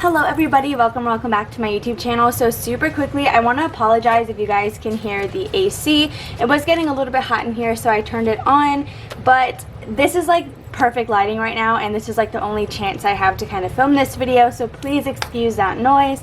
Hello everybody, welcome back to my YouTube channel. So super quickly, I want to apologize if you guys can hear the AC. It was getting a little bit hot in here, so I turned it on, but this is like perfect lighting right now, and this is like the only chance I have to kind of film this video, so please excuse that noise.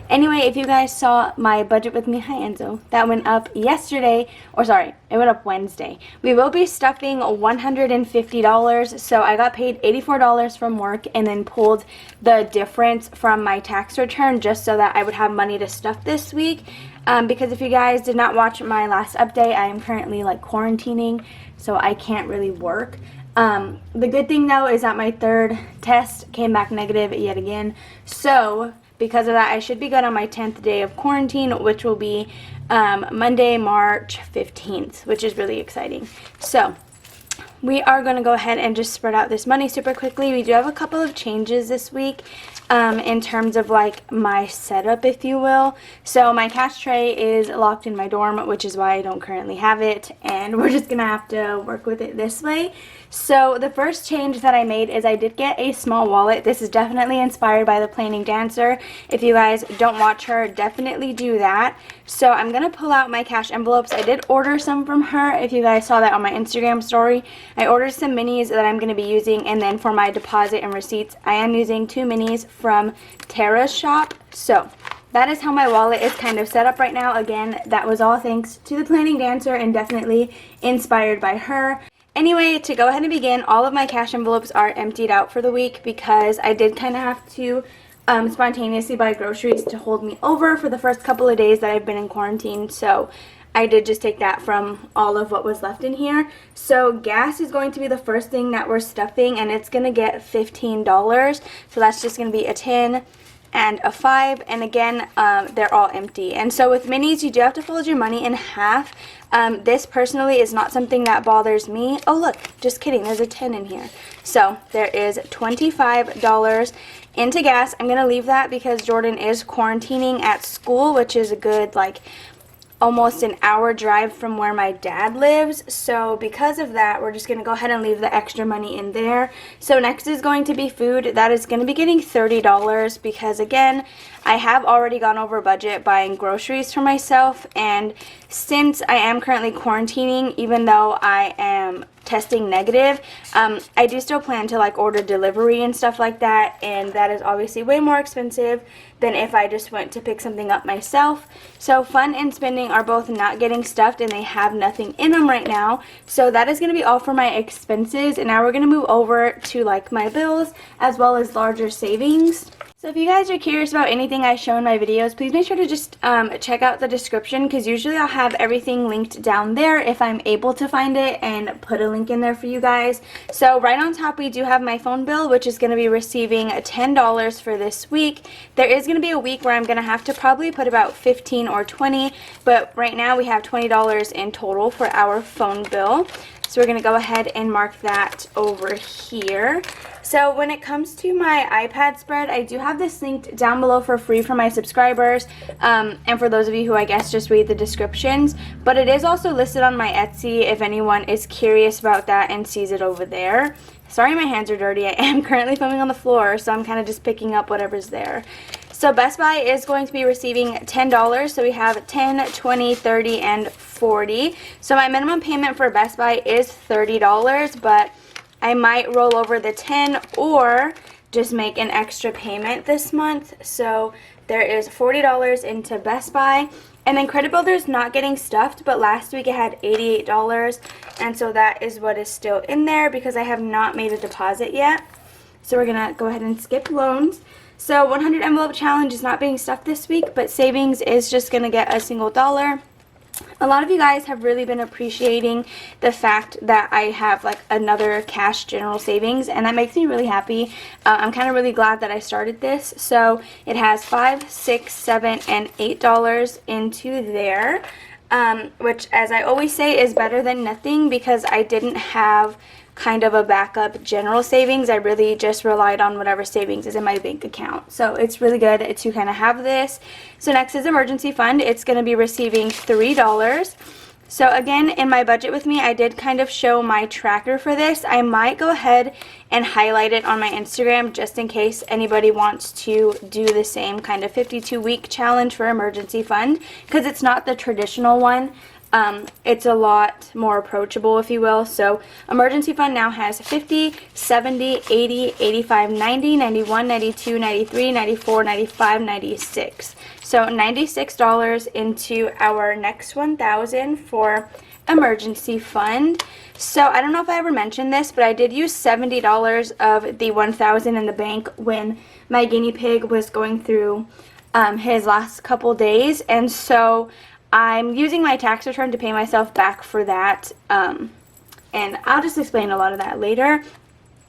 Anyway, if you guys saw my budget with me, hi Enzo, that went up yesterday, or sorry, it went up Wednesday. We will be stuffing $150, so I got paid $84 from work and then pulled the difference from my tax return just so that I would have money to stuff this week. Because if you guys did not watch my last update, I am currently like quarantining, so I can't really work. The good thing though is that my third test came back negative yet again, so because of that, I should be good on my 10th day of quarantine, which will be Monday, March 15th, which is really exciting. So we are going to go ahead and just spread out this money super quickly. We do have a couple of changes this week in terms of like my setup, if you will. So my cash tray is locked in my dorm, which is why I don't currently have it, and we're just going to have to work with it this way. So the first change that I made is I did get a small wallet. This is definitely inspired by the Planning Dancer. If you guys don't watch her, definitely do that. So I'm going to pull out my cash envelopes. I did order some from her. If you guys saw that on my Instagram story, I ordered some minis that I'm going to be using, and then for my deposit and receipts, I am using 2 minis from Tara's shop. So that is how my wallet is kind of set up right now. Again, that was all thanks to the Planning Dancer and definitely inspired by her. Anyway, to go ahead and begin, all of my cash envelopes are emptied out for the week because I did kind of have to spontaneously buy groceries to hold me over for the first couple of days that I've been in quarantine. So I did just take that from all of what was left in here. So gas is going to be the first thing that we're stuffing, and it's going to get $15. So that's just going to be a 10 and a 5, and again, they're all empty. And so with minis, you do have to fold your money in half. This personally is not something that bothers me. Oh look, just kidding, there's a 10 in here. So there is $25 into gas. I'm gonna leave that because Jordan is quarantining at school, which is a good like almost an hour drive from where my dad lives. So because of that, we're just going to go ahead and leave the extra money in there. So next is going to be food. That is going to be getting $30 because again, I have already gone over budget buying groceries for myself, and since I am currently quarantining, even though I am testing negative, I do still plan to like order delivery and stuff like that, and that is obviously way more expensive than if I just went to pick something up myself. So fun and spending are both not getting stuffed, and they have nothing in them right now. So that is going to be all for my expenses, and now we're going to move over to like my bills as well as larger savings. So if you guys are curious about anything I show in my videos, please make sure to just check out the description, because usually I'll have everything linked down there if I'm able to find it and put a link in there for you guys. So right on top, we do have my phone bill, which is going to be receiving $10 for this week. There is going to be a week where I'm going to have to probably put about 15 or 20, but right now we have $20 in total for our phone bill. So we're going to go ahead and mark that over here. So when it comes to my iPad spread, I do have this linked down below for free for my subscribers, and for those of you who I guess just read the descriptions. But it is also listed on my Etsy if anyone is curious about that and sees it over there. Sorry my hands are dirty. I am currently filming on the floor, so I'm kind of just picking up whatever's there. So Best Buy is going to be receiving $10. So we have 10, 20, 30, and 40. So my minimum payment for Best Buy is $30, but I might roll over the 10 or just make an extra payment this month. So there is $40 into Best Buy. And then Credit Builder's not getting stuffed, but last week it had $88. And so that is what is still in there because I have not made a deposit yet. So we're going to go ahead and skip loans. So 100 envelope challenge is not being stuffed this week, but savings is just going to get a single dollar. A lot of you guys have really been appreciating the fact that I have like another cash general savings, and that makes me really happy. I'm kind of really glad that I started this. So it has $5, $6, $7, and $8 into there, which, as I always say, is better than nothing because I didn't have kind of a backup general savings. I really just relied on whatever savings is in my bank account. So it's really good to kind of have this. So next is emergency fund. It's going to be receiving $3. So again, in my budget with me, I did kind of show my tracker for this. I might go ahead and highlight it on my Instagram just in case anybody wants to do the same kind of 52-week challenge for emergency fund, because it's not the traditional one. It's a lot more approachable, if you will. So emergency fund now has 50, 70, 80, 85, 90, 91, 92, 93, 94, 95, 96. So $96 into our next 1,000 for emergency fund. So I don't know if I ever mentioned this, but I did use $70 of the 1,000 in the bank when my guinea pig was going through his last couple days, and so I'm using my tax return to pay myself back for that, and I'll just explain a lot of that later.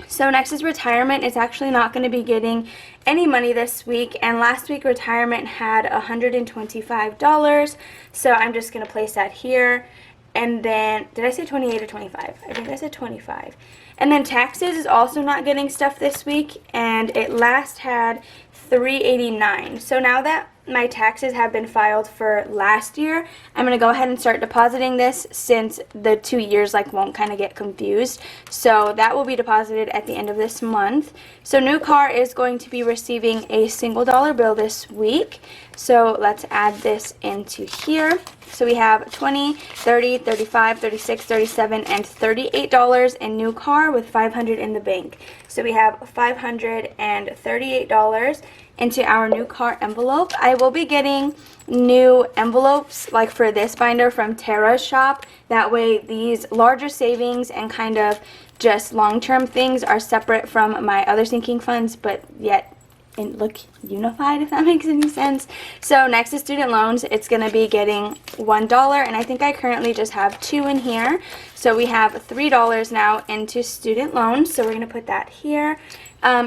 So next is retirement. It's actually not going to be getting any money this week, and last week retirement had $125, so I'm just going to place that here. And then, did I say 28 or 25? I think I said 25. And then taxes is also not getting stuff this week, and it last had $389. So now that my taxes have been filed for last year, I'm going to go ahead and start depositing this, since the 2 years won't kind of get confused. So that will be deposited at the end of this month. So new car is going to be receiving a single dollar bill this week. So let's add this into here. So we have 20, 30, 35, 36, 37, and $38 in new car with $500 in the bank. So we have $538 into our new car envelope. I will be getting new envelopes for this binder from Tara's shop. That way these larger savings and kind of just long-term things are separate from my other sinking funds, but yet and look unified, if that makes any sense. So next is student loans. It's going to be getting $1, and I think I currently just have 2 in here. So we have $3 now into student loans, so we're going to put that here.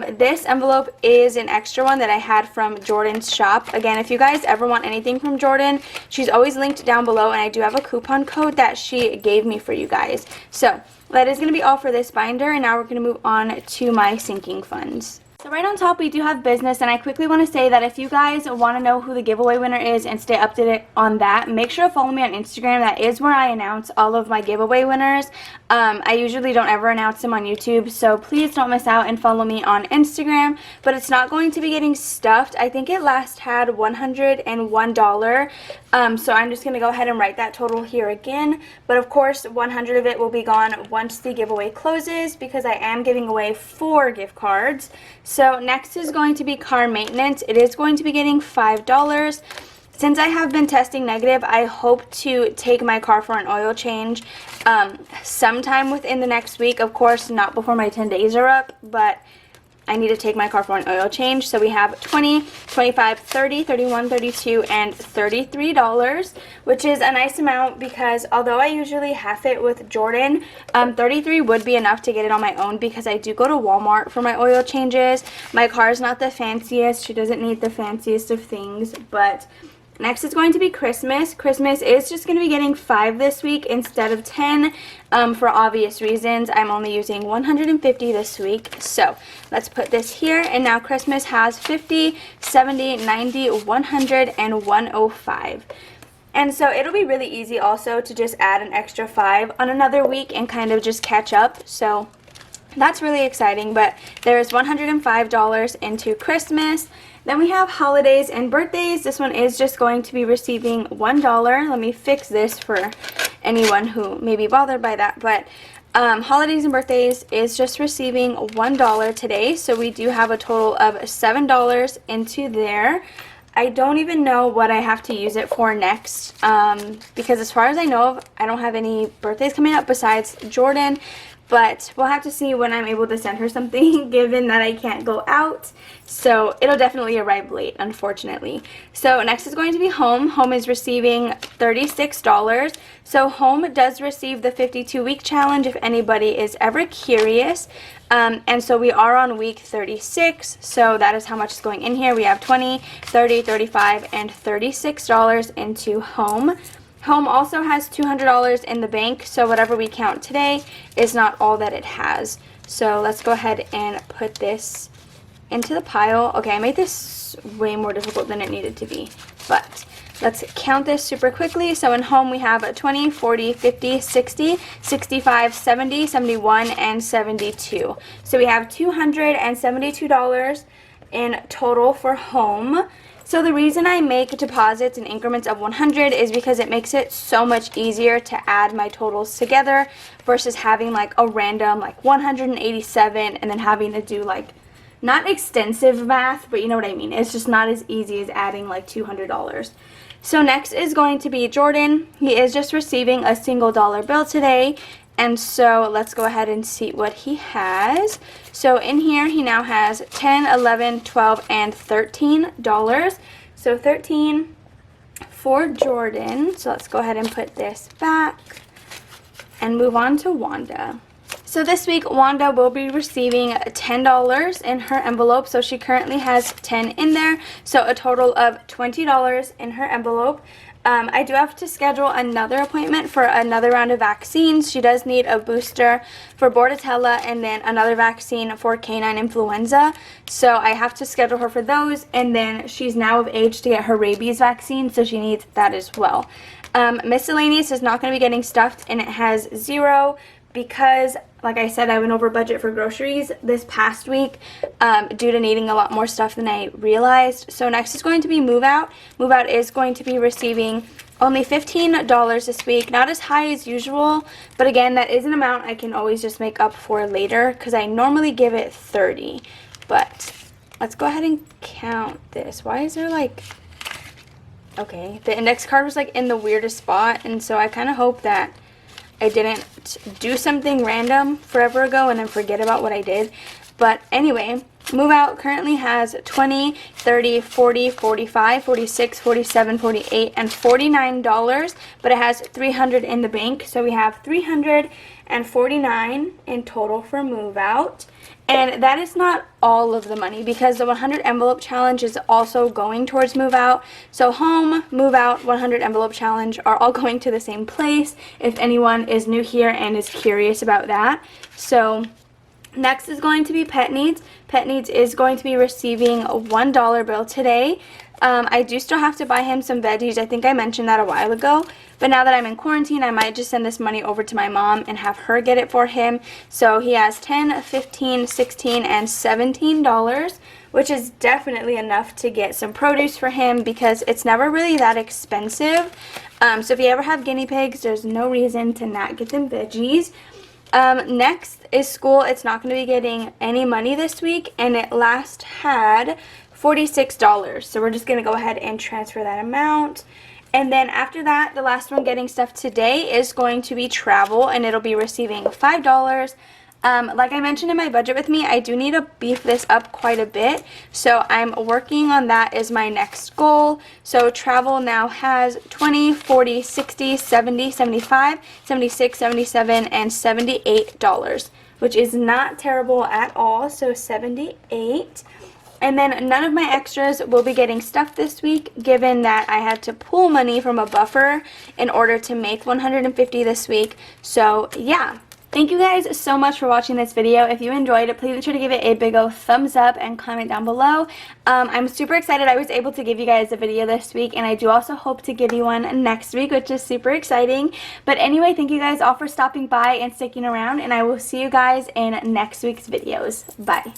This envelope is an extra one that I had from Jordan's shop. Again, if you guys ever want anything from Jordan, she's always linked down below, and I do have a coupon code that she gave me for you guys. So that is going to be all for this binder, and now we're going to move on to my sinking funds. So right on top we do have business, and I quickly want to say that if you guys want to know who the giveaway winner is and stay up to date on that, make sure to follow me on Instagram. That is where I announce all of my giveaway winners. I usually don't ever announce them on YouTube, so please don't miss out and follow me on Instagram. But it's not going to be getting stuffed. I think it last had $101, so I'm just going to go ahead and write that total here again. But of course 100 of it will be gone once the giveaway closes, because I am giving away 4 gift cards. So next is going to be car maintenance. It is going to be getting $5. Since I have been testing negative, I hope to take my car for an oil change sometime within the next week. Of course, not before my 10 days are up, but I need to take my car for an oil change. So we have 20, 25, 30, 31, 32, and $33, which is a nice amount, because although I usually half it with Jordan, 33 would be enough to get it on my own, because I do go to Walmart for my oil changes. My car is not the fanciest. She doesn't need the fanciest of things, but next is going to be Christmas. Christmas is just going to be getting 5 this week instead of 10 for obvious reasons. I'm only using 150 this week. So let's put this here. And now Christmas has 50, 70, 90, 100, and 105. And so it'll be really easy also to just add an extra 5 on another week and kind of just catch up. So that's really exciting. But there's $105 into Christmas. Then we have holidays and birthdays. This one is just going to be receiving $1. Let me fix this for anyone who may be bothered by that. But holidays and birthdays is just receiving $1 today. So we do have a total of $7 into there. I don't even know what I have to use it for next, because as far as I know, I don't have any birthdays coming up besides Jordan. But we'll have to see when I'm able to send her something, given that I can't go out. So it'll definitely arrive late, unfortunately. So next is going to be Home. Home is receiving $36. So Home does receive the 52-week challenge, if anybody is ever curious. And so we are on week 36. So that is how much is going in here. We have 20, 30, 35, and $36 into Home. Home also has $200 in the bank, so whatever we count today is not all that it has. So let's go ahead and put this into the pile. Okay, I made this way more difficult than it needed to be, but let's count this super quickly. So in home we have 20, 40, 50, 60, 65, 70, 71, and 72. So we have $272 in total for home. So the reason I make deposits in increments of 100 is because it makes it so much easier to add my totals together versus having like a random like 187 and then having to do like not extensive math, but you know what I mean. It's just not as easy as adding like $200. So next is going to be Jordan. He is just receiving a single dollar bill today. And so let's go ahead and see what he has. So in here, he now has $10, $11, $12, and $13. So 13 for Jordan. So let's go ahead and put this back and move on to Wanda. So this week, Wanda will be receiving $10 in her envelope. So she currently has 10 in there. So a total of $20 in her envelope. I do have to schedule another appointment for another round of vaccines. She does need a booster for Bordetella and then another vaccine for canine influenza. So I have to schedule her for those, and then she's now of age to get her rabies vaccine, so she needs that as well. Miscellaneous is not going to be getting stuffed, and it has 0 because, like I said, I went over budget for groceries this past week due to needing a lot more stuff than I realized. So next is going to be Move Out. Move Out is going to be receiving only $15 this week. Not as high as usual, but again, that is an amount I can always just make up for later because I normally give it 30. But let's go ahead and count this. Why is there like... Okay, the index card was like in the weirdest spot, and so I kind of hope that I didn't do something random forever ago and then forget about what I did. But anyway, Move Out currently has 20, 30, 40, 45, 46, 47, 48, and $49, but it has $300 in the bank. So we have $349 in total for Move Out. And that is not all of the money because the 100 envelope challenge is also going towards Move Out. So home, Move Out, 100 envelope challenge are all going to the same place if anyone is new here and is curious about that. So next is going to be Pet Needs. Pet Needs is going to be receiving a $1 bill today. I do still have to buy him some veggies. I think I mentioned that a while ago. But now that I'm in quarantine, I might just send this money over to my mom and have her get it for him. So he has $10, $15, $16, and $17, which is definitely enough to get some produce for him because it's never really that expensive. So if you ever have guinea pigs, there's no reason to not get them veggies. Next is school. It's not going to be getting any money this week, and it last had $46. So we're just going to go ahead and transfer that amount. And then after that, the last one getting stuff today is going to be travel, and it'll be receiving $5. Like I mentioned in my budget with me, I do need to beef this up quite a bit, so I'm working on that as my next goal. So travel now has 20, 40, 60, 70, 75, 76, 77, and $78, which is not terrible at all. So 78. And then none of my extras will be getting stuffed this week, given that I had to pull money from a buffer in order to make 150 this week. So yeah. Thank you guys so much for watching this video. If you enjoyed it, please be sure to give it a big old thumbs up and comment down below. I'm super excited I was able to give you guys a video this week, and I do also hope to give you one next week, which is super exciting. But anyway, thank you guys all for stopping by and sticking around, and I will see you guys in next week's videos. Bye.